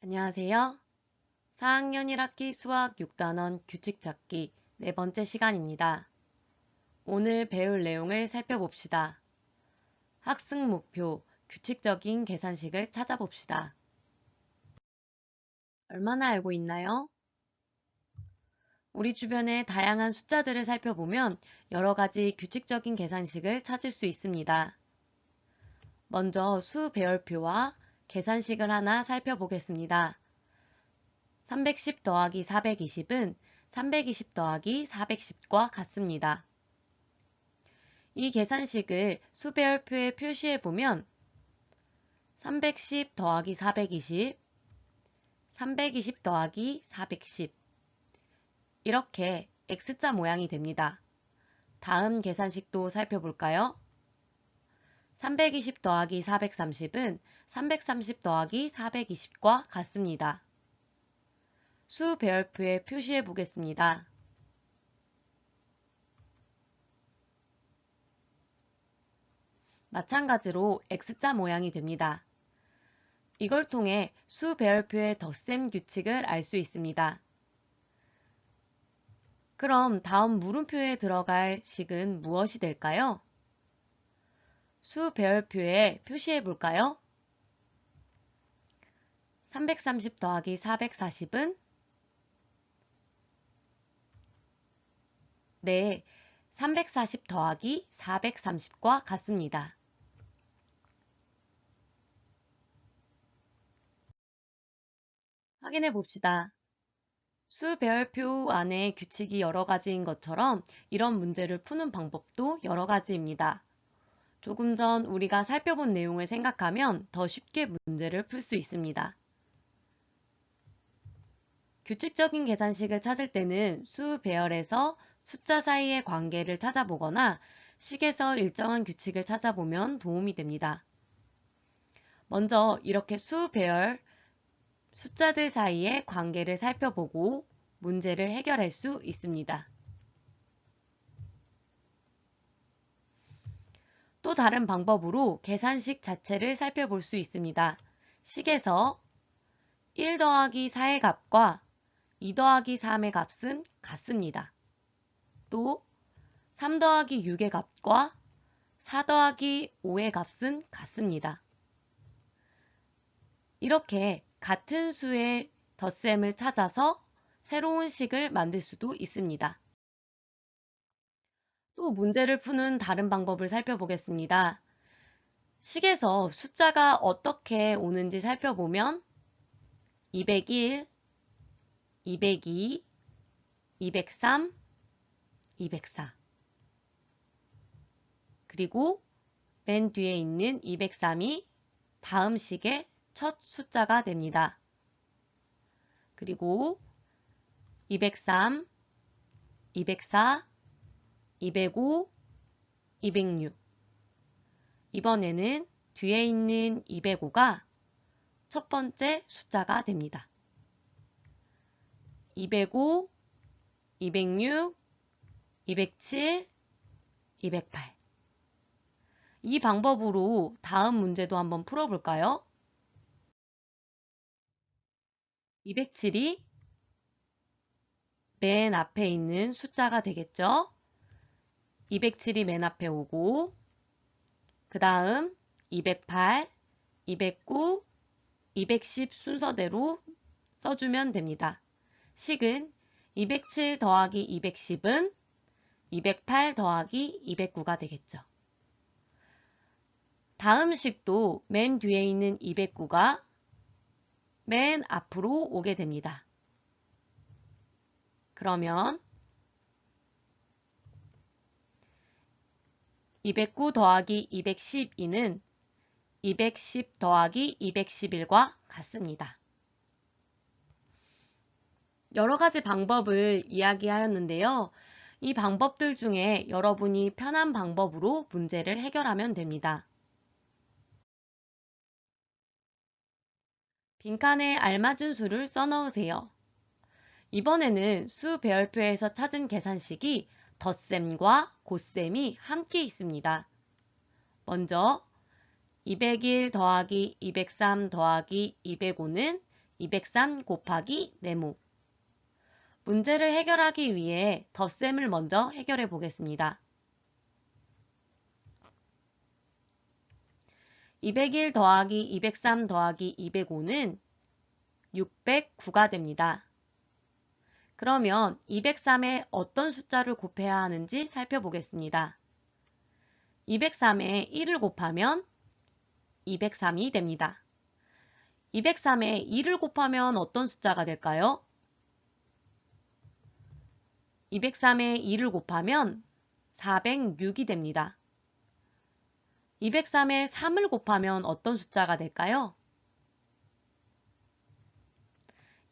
안녕하세요. 4학년 1학기 수학 6단원 규칙 찾기 네 번째 시간입니다. 오늘 배울 내용을 살펴봅시다. 학습 목표, 규칙적인 계산식을 찾아봅시다. 얼마나 알고 있나요? 우리 주변의 다양한 숫자들을 살펴보면 여러 가지 규칙적인 계산식을 찾을 수 있습니다. 먼저 수 배열표와 계산식을 하나 살펴보겠습니다. 310 더하기 420은 320 더하기 410과 같습니다. 이 계산식을 수배열표에 표시해보면 310 더하기 420, 320 더하기 410 이렇게 X자 모양이 됩니다. 다음 계산식도 살펴볼까요? 320 더하기 430은 330 더하기 420과 같습니다. 수 배열표에 표시해 보겠습니다. 마찬가지로 X자 모양이 됩니다. 이걸 통해 수 배열표의 덧셈 규칙을 알 수 있습니다. 그럼 다음 물음표에 들어갈 식은 무엇이 될까요? 수 배열표에 표시해 볼까요? 330 더하기 440은 네, 340 더하기 430과 같습니다. 확인해 봅시다. 수 배열표 안에 규칙이 여러 가지인 것처럼 이런 문제를 푸는 방법도 여러 가지입니다. 조금 전 우리가 살펴본 내용을 생각하면 더 쉽게 문제를 풀 수 있습니다. 규칙적인 계산식을 찾을 때는 수 배열에서 숫자 사이의 관계를 찾아보거나 식에서 일정한 규칙을 찾아보면 도움이 됩니다. 먼저 이렇게 수 배열 숫자들 사이의 관계를 살펴보고 문제를 해결할 수 있습니다. 또 다른 방법으로 계산식 자체를 살펴볼 수 있습니다. 식에서 1 더하기 4의 값과 2 더하기 3의 값은 같습니다. 또 3 더하기 6의 값과 4 더하기 5의 값은 같습니다. 이렇게 같은 수의 덧셈을 찾아서 새로운 식을 만들 수도 있습니다. 또 문제를 푸는 다른 방법을 살펴보겠습니다. 식에서 숫자가 어떻게 오는지 살펴보면 201, 202, 203, 204 그리고 맨 뒤에 있는 203이 다음 식의 첫 숫자가 됩니다. 그리고 203, 204, 205, 206 이번에는 뒤에 있는 205가 첫 번째 숫자가 됩니다. 205, 206, 207, 208 이 방법으로 다음 문제도 한번 풀어볼까요? 207이 맨 앞에 있는 숫자가 되겠죠? 207이 맨 앞에 오고 그 다음 208, 209, 210 순서대로 써주면 됩니다. 식은 207 더하기 210은 208 더하기 209가 되겠죠. 다음 식도 맨 뒤에 있는 209가 맨 앞으로 오게 됩니다. 그러면 209 더하기 212는 210 더하기 211과 같습니다. 여러 가지 방법을 이야기하였는데요. 이 방법들 중에 여러분이 편한 방법으로 문제를 해결하면 됩니다. 빈칸에 알맞은 수를 써넣으세요. 이번에는 수 배열표에서 찾은 계산식이 덧셈과 곱셈이 함께 있습니다. 먼저 201 더하기 203 더하기 205는 203 곱하기 네모. 문제를 해결하기 위해 덧셈을 먼저 해결해 보겠습니다. 201 더하기 203 더하기 205는 609가 됩니다. 그러면 203에 어떤 숫자를 곱해야 하는지 살펴보겠습니다. 203에 1을 곱하면 203이 됩니다. 203에 2를 곱하면 어떤 숫자가 될까요? 203에 2를 곱하면 406이 됩니다. 203에 3을 곱하면 어떤 숫자가 될까요?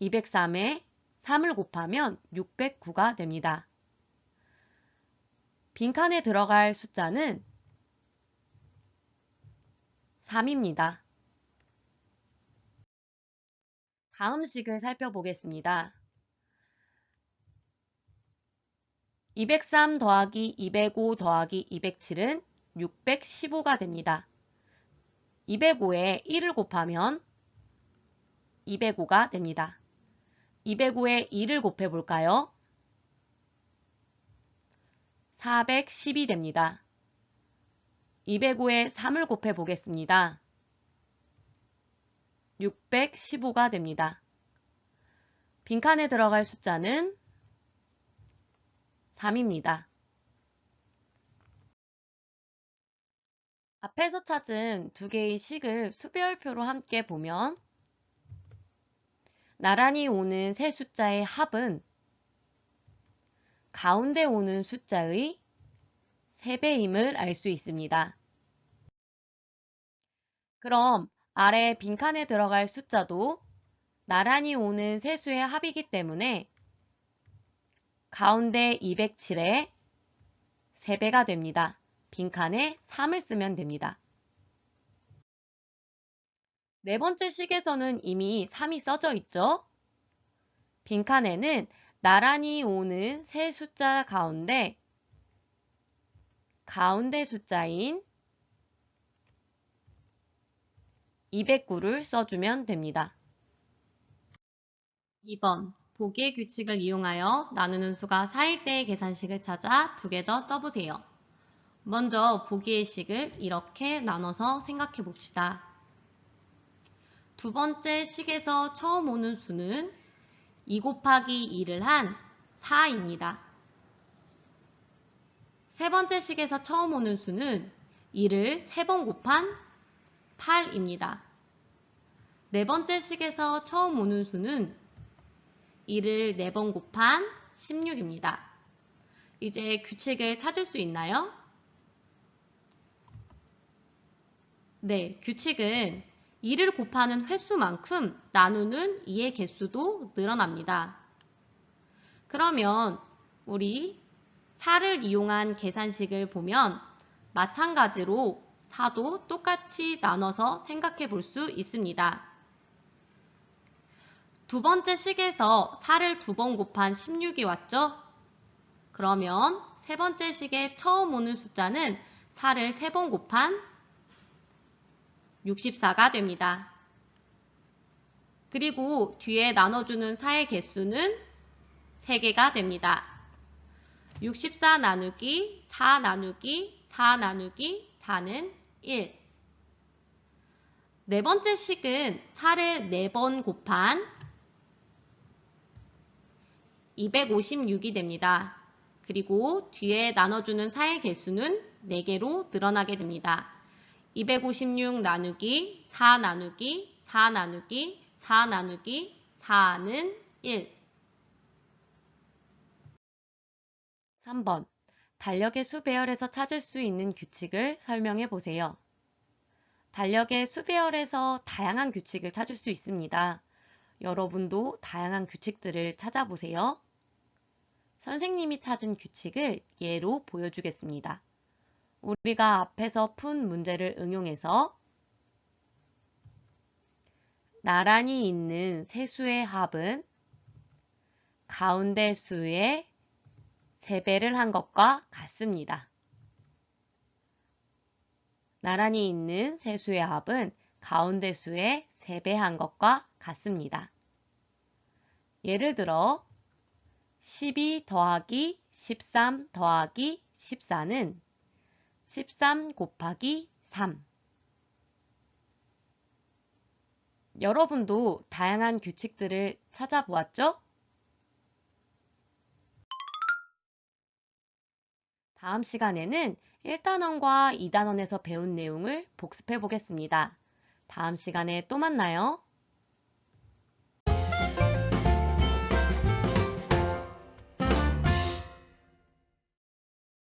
203에 3을 곱하면 609가 됩니다. 빈칸에 들어갈 숫자는 3입니다. 다음 식을 살펴보겠습니다. 203 더하기 205 더하기 207은 615가 됩니다. 205에 1을 곱하면 205가 됩니다. 205에 2를 곱해볼까요? 410이 됩니다. 205에 3을 곱해보겠습니다. 615가 됩니다. 빈칸에 들어갈 숫자는 3입니다. 앞에서 찾은 두 개의 식을 수배열표로 함께 보면 나란히 오는 세 숫자의 합은 가운데 오는 숫자의 3배임을 알 수 있습니다. 그럼 아래 빈칸에 들어갈 숫자도 나란히 오는 세 수의 합이기 때문에 가운데 207의 3배가 됩니다. 빈칸에 3을 쓰면 됩니다. 네 번째 식에서는 이미 3이 써져 있죠? 빈칸에는 나란히 오는 세 숫자 가운데 숫자인 209를 써주면 됩니다. 2번 보기의 규칙을 이용하여 나누는 수가 4일 때의 계산식을 찾아 두 개 더 써보세요. 먼저 보기의 식을 이렇게 나눠서 생각해 봅시다. 두 번째 식에서 처음 오는 수는 2 곱하기 2를 한 4입니다. 세 번째 식에서 처음 오는 수는 2를 3번 곱한 8입니다. 네 번째 식에서 처음 오는 수는 2를 4번 곱한 16입니다. 이제 규칙을 찾을 수 있나요? 네, 규칙은 2를 곱하는 횟수만큼 나누는 2의 개수도 늘어납니다. 그러면 우리 4를 이용한 계산식을 보면 마찬가지로 4도 똑같이 나눠서 생각해 볼 수 있습니다. 두 번째 식에서 4를 2번 곱한 16이 왔죠? 그러면 세 번째 식에 처음 오는 숫자는 4를 3번 곱한 64가 됩니다. 그리고 뒤에 나눠주는 4의 개수는 3개가 됩니다. 64 나누기 4 나누기 4 나누기 4는 1. 네 번째 식은 4를 4번 곱한 256이 됩니다. 그리고 뒤에 나눠주는 4의 개수는 4개로 늘어나게 됩니다. 256 나누기 4 나누기 4 나누기 4 나누기 4는 1. 3번 달력의 수 배열에서 찾을 수 있는 규칙을 설명해 보세요. 달력의 수 배열에서 다양한 규칙을 찾을 수 있습니다. 여러분도 다양한 규칙들을 찾아보세요. 선생님이 찾은 규칙을 예로 보여주겠습니다. 우리가 앞에서 푼 문제를 응용해서 나란히 있는 세 수의 합은 가운데 수의 3배를 한 것과 같습니다. 나란히 있는 세 수의 합은 가운데 수의 3배 한 것과 같습니다. 예를 들어 12 더하기 13 더하기 14는 13 곱하기 3. 여러분도 다양한 규칙들을 찾아보았죠? 다음 시간에는 1단원과 2단원에서 배운 내용을 복습해 보겠습니다. 다음 시간에 또 만나요.